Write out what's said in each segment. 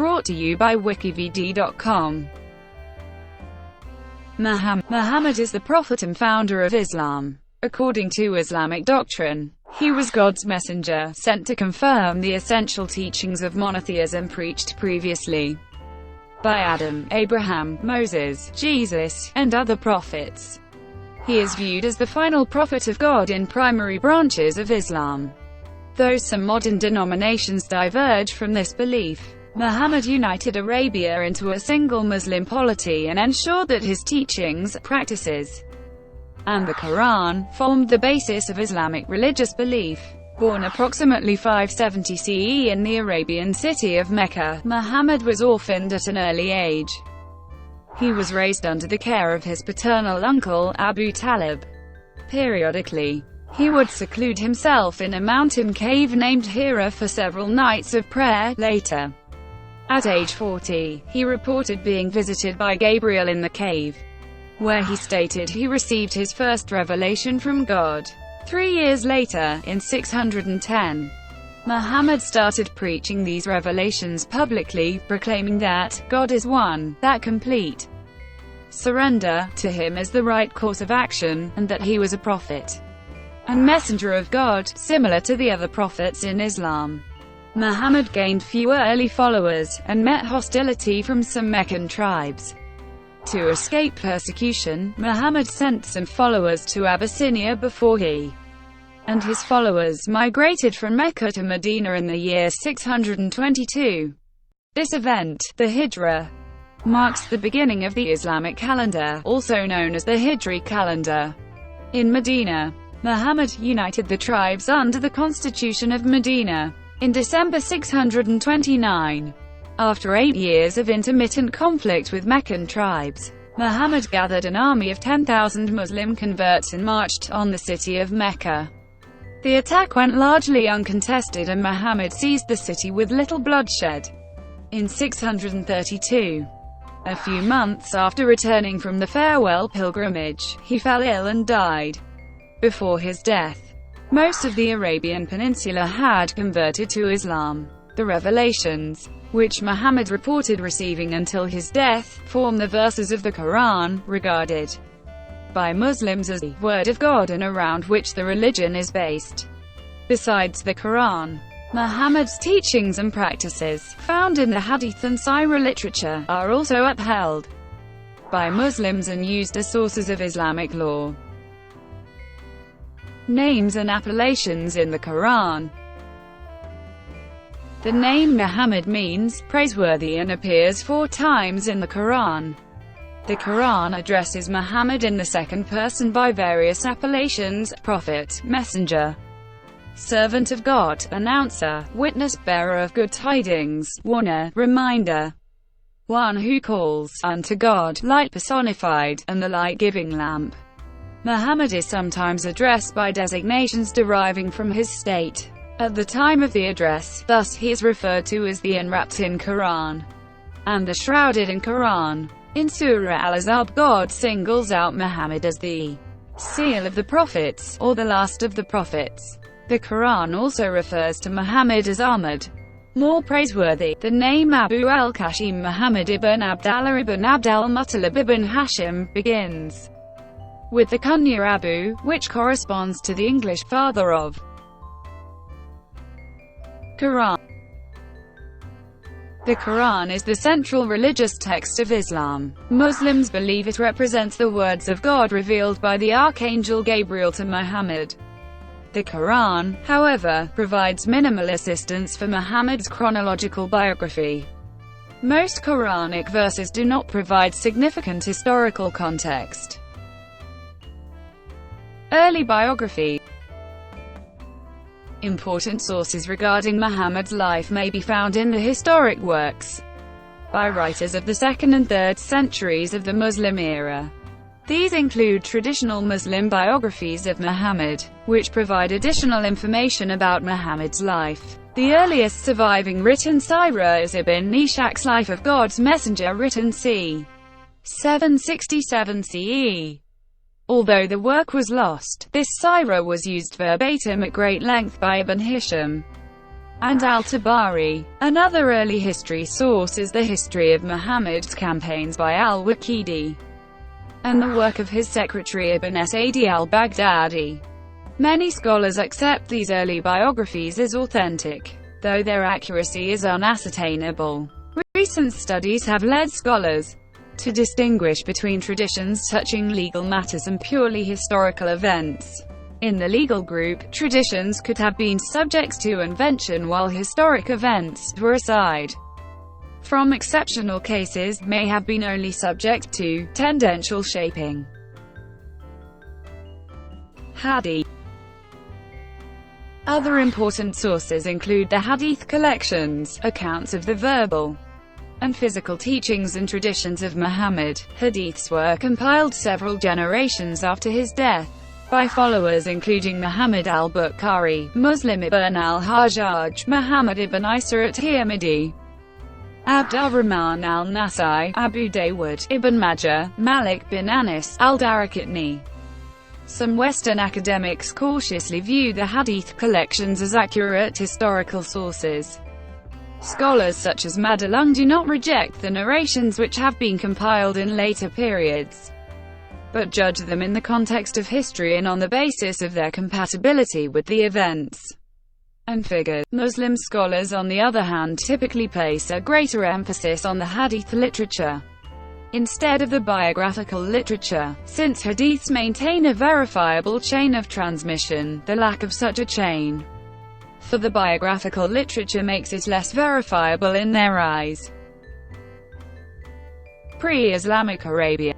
brought to you by WikiVidi.com. Muhammad is the prophet and founder of Islam. According to Islamic doctrine, he was God's messenger, sent to confirm the essential teachings of monotheism preached previously by Adam, Abraham, Moses, Jesus, and other prophets. He is viewed as the final prophet of God in primary branches of Islam. Though some modern denominations diverge from this belief, Muhammad united Arabia into a single Muslim polity and ensured that his teachings, practices, and the Quran formed the basis of Islamic religious belief. Born approximately 570 CE in the Arabian city of Mecca, Muhammad was orphaned at an early age. He was raised under the care of his paternal uncle, Abu Talib. Periodically, he would seclude himself in a mountain cave named Hira for several nights of prayer. Later, at age 40, he reported being visited by Gabriel in the cave, where he stated he received his first revelation from God. 3 years later, in 610, Muhammad started preaching these revelations publicly, proclaiming that God is one, that complete surrender to him is the right course of action, and that he was a prophet and messenger of God, similar to the other prophets in Islam. Muhammad gained few early followers, and met hostility from some Meccan tribes. To escape persecution, Muhammad sent some followers to Abyssinia before he and his followers migrated from Mecca to Medina in the year 622. This event, the Hijra, marks the beginning of the Islamic calendar, also known as the Hijri calendar. In Medina, Muhammad united the tribes under the Constitution of Medina. In December 629, after 8 years of intermittent conflict with Meccan tribes, Muhammad gathered an army of 10,000 Muslim converts and marched on the city of Mecca. The attack went largely uncontested and Muhammad seized the city with little bloodshed. In 632, a few months after returning from the farewell pilgrimage, he fell ill and died. Before his death, most of the Arabian Peninsula had converted to Islam. The revelations, which Muhammad reported receiving until his death, form the verses of the Quran, regarded by Muslims as the Word of God and around which the religion is based. Besides the Quran, Muhammad's teachings and practices, found in the Hadith and Sirah literature, are also upheld by Muslims and used as sources of Islamic law. Names and appellations in the Quran. The name Muhammad means praiseworthy and appears 4 times in the Quran. The Quran addresses Muhammad in the second person by various appellations: prophet, messenger, servant of God, announcer, witness bearer of good tidings, warner, reminder, one who calls unto God, light personified, and the light-giving lamp. Muhammad is sometimes addressed by designations deriving from his state at the time of the address, thus he is referred to as the enwrapped in Quran and the shrouded in Quran. In Surah Al-Ahzab, God singles out Muhammad as the seal of the prophets, or the last of the prophets. The Quran also refers to Muhammad as Ahmad, more praiseworthy. The name Abu al-Qasim Muhammad ibn Abdallah ibn Abdul-Muttalib ibn Hashim begins with the kunya Abu, which corresponds to the English father of. Quran. The Quran is the central religious text of Islam. Muslims believe it represents the words of God revealed by the Archangel Gabriel to Muhammad. The Quran, however, provides minimal assistance for Muhammad's chronological biography. Most Quranic verses do not provide significant historical context. Early biography. Important sources regarding Muhammad's life may be found in the historic works by writers of the 2nd and 3rd centuries of the Muslim era. These include traditional Muslim biographies of Muhammad, which provide additional information about Muhammad's life. The earliest surviving written Sirah is Ibn Ishaq's Life of God's Messenger, written c. 767 CE. Although the work was lost, this Sirah was used verbatim at great length by Ibn Hisham. and al-Tabari. Another early history source is the history of Muhammad's campaigns by al-Waqidi, and the work of his secretary Ibn Sa'di al-Baghdadi. Many scholars accept these early biographies as authentic, though their accuracy is unascertainable. Recent studies have led scholars to distinguish between traditions touching legal matters and purely historical events. In the legal group, traditions could have been subject to invention while historic events were aside from exceptional cases, may have been only subject to tendential shaping. Hadith. Other important sources include the Hadith collections, accounts of the verbal and physical teachings and traditions of Muhammad. Hadiths were compiled several generations after his death by followers including Muhammad al-Bukhari, Muslim ibn al-Hajjaj, Muhammad ibn Isa at-Tirmidhi, Abd al-Rahman al-Nasai, Abu Dawud, Ibn Majah, Malik bin Anas, al-Daraqutni. Some Western academics cautiously view the Hadith collections as accurate historical sources. Scholars such as Madalung do not reject the narrations which have been compiled in later periods, but judge them in the context of history and on the basis of their compatibility with the events and figures. Muslim scholars, on the other hand, typically place a greater emphasis on the Hadith literature instead of the biographical literature. Since Hadiths maintain a verifiable chain of transmission, the lack of such a chain for the biographical literature makes it less verifiable in their eyes. Pre-Islamic Arabia.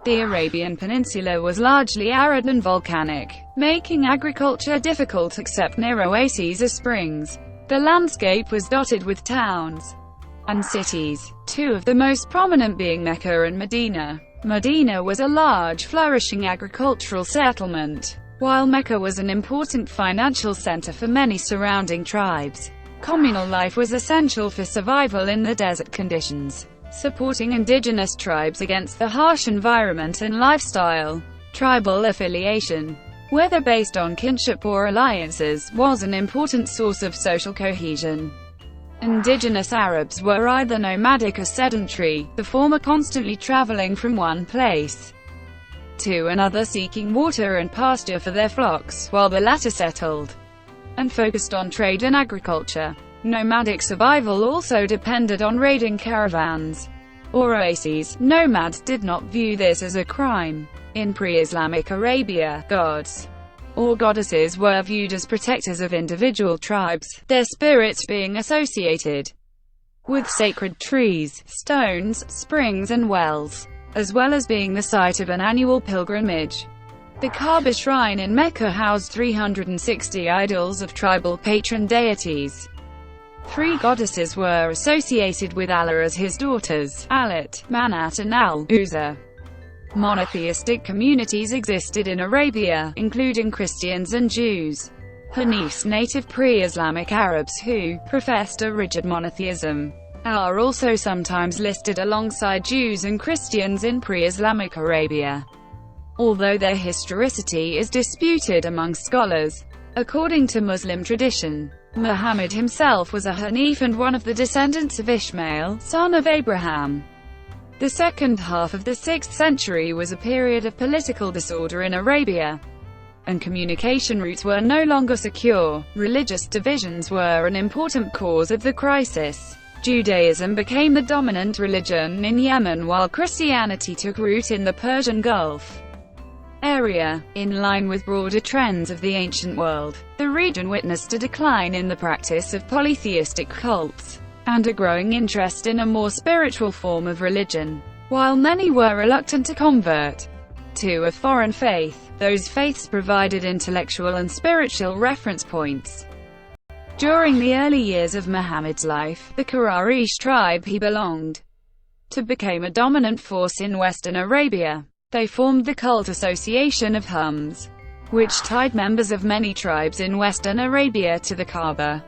The Arabian Peninsula was largely arid and volcanic, making agriculture difficult except near oases or springs. The landscape was dotted with towns and cities, two of the most prominent being Mecca and Medina. Medina was a large, flourishing agricultural settlement, while Mecca was an important financial center for many surrounding tribes. Communal life was essential for survival in the desert conditions, supporting indigenous tribes against the harsh environment and lifestyle. Tribal affiliation, whether based on kinship or alliances, was an important source of social cohesion. Indigenous Arabs were either nomadic or sedentary, the former constantly traveling from one place to another seeking water and pasture for their flocks, while the latter settled and focused on trade and agriculture. Nomadic survival also depended on raiding caravans or oases. Nomads did not view this as a crime. In pre-Islamic Arabia, gods or goddesses were viewed as protectors of individual tribes, their spirits being associated with sacred trees, stones, springs and wells, as well as being the site of an annual pilgrimage. The Kaaba shrine in Mecca housed 360 idols of tribal patron deities. 3 goddesses were associated with Allah as his daughters, Alat, Manat and Al-Uzza. Monotheistic communities existed in Arabia, including Christians and Jews. Hanifs, native pre-Islamic Arabs who professed a rigid monotheism, are also sometimes listed alongside Jews and Christians in pre-Islamic Arabia, although their historicity is disputed among scholars. According to Muslim tradition, Muhammad himself was a Hanif and one of the descendants of Ishmael, son of Abraham. The second half of the 6th century was a period of political disorder in Arabia, and communication routes were no longer secure. Religious divisions were an important cause of the crisis. Judaism became the dominant religion in Yemen while Christianity took root in the Persian Gulf area. In line with broader trends of the ancient world, the region witnessed a decline in the practice of polytheistic cults, and a growing interest in a more spiritual form of religion. While many were reluctant to convert to a foreign faith, those faiths provided intellectual and spiritual reference points. During the early years of Muhammad's life, the Quraysh tribe he belonged to became a dominant force in Western Arabia. They formed the cult association of Hums, which tied members of many tribes in Western Arabia to the Kaaba,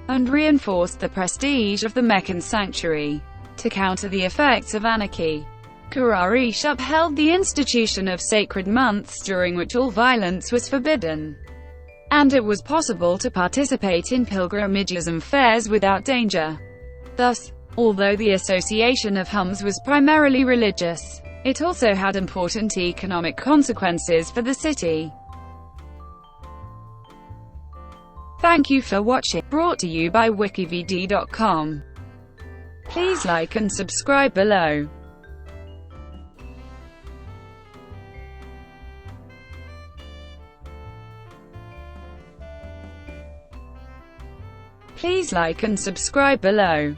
and reinforced the prestige of the Meccan sanctuary. To counter the effects of anarchy, Quraysh upheld the institution of sacred months during which all violence was forbidden. and it was possible to participate in pilgrimages and fairs without danger. Thus, although the association of Homs was primarily religious, it also had important economic consequences for the city. Thank you for watching, brought to you by WikiVidi.com. Please like and subscribe below. Please like and subscribe below.